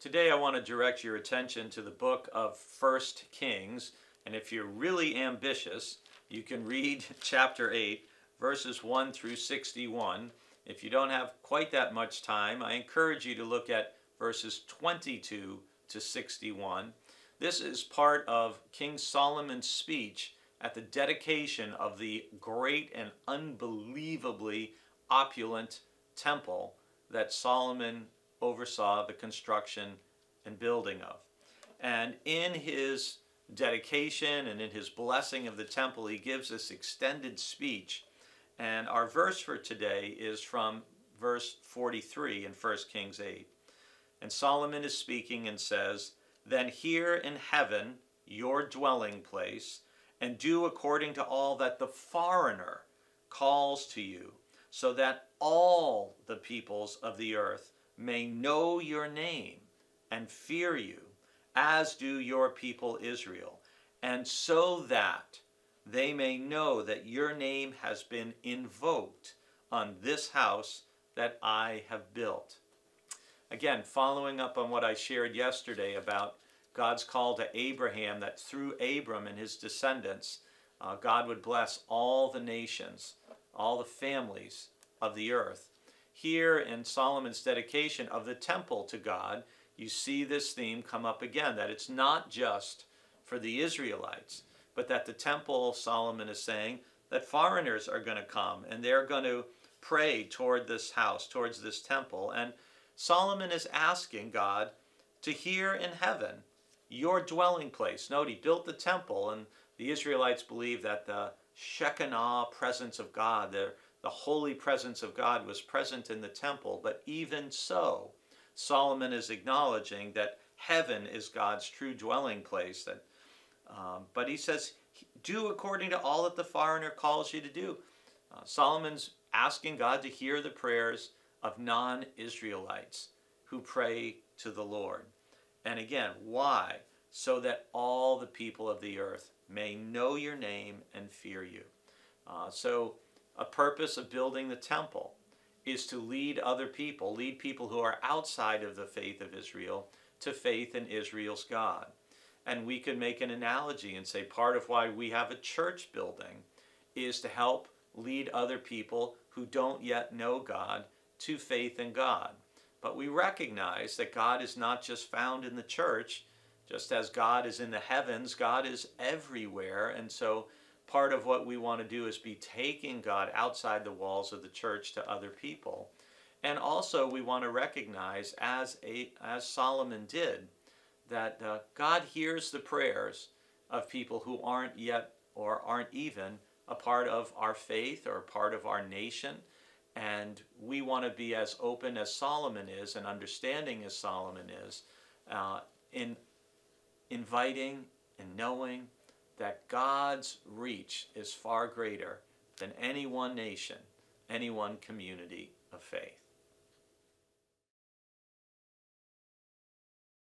Today I want to direct your attention to the book of 1 Kings, and if you're really ambitious, you can read chapter 8, verses 1 through 61. If you don't have quite that much time, I encourage you to look at verses 22 to 61. This is part of King Solomon's speech at the dedication of the great and unbelievably opulent temple that Solomon oversaw the construction and building of. And in his dedication and in his blessing of the temple, he gives this extended speech. And our verse for today is from verse 43 in 1 Kings 8. And Solomon is speaking and says, "Then hear in heaven your dwelling place, and do according to all that the foreigner calls to you, so that all the peoples of the earth may know your name and fear you, as do your people Israel, and so that they may know that your name has been invoked on this house that I have built." Again, following up on what I shared yesterday about God's call to Abraham, that through Abram and his descendants, God would bless all the nations, all the families of the earth. Here in Solomon's dedication of the temple to God, you see this theme come up again, that it's not just for the Israelites, but that the temple, Solomon is saying, that foreigners are going to come and they're going to pray toward this house, towards this temple. And Solomon is asking God to hear in heaven your dwelling place. Note, he built the temple, and the Israelites believed that the Shekinah presence of God, the holy presence of God, was present in the temple. But even so, Solomon is acknowledging that heaven is God's true dwelling place. But he says, do according to all that the foreigner calls you to do. Solomon's asking God to hear the prayers of non-Israelites who pray to the Lord. And again, why? So that all the people of the earth may know your name and fear you. So a purpose of building the temple is to lead other people, lead people who are outside of the faith of Israel to faith in Israel's God. And we could make an analogy and say part of why we have a church building is to help lead other people who don't yet know God to faith in God. But we recognize that God is not just found in the church. Just as God is in the heavens, God is everywhere. And so part of what we want to do is be taking God outside the walls of the church to other people. And also we want to recognize, as Solomon did, that God hears the prayers of people who aren't yet or aren't even a part of our faith or a part of our nation. And we want to be as open as Solomon is and understanding as Solomon is in inviting and knowing that God's reach is far greater than any one nation, any one community of faith.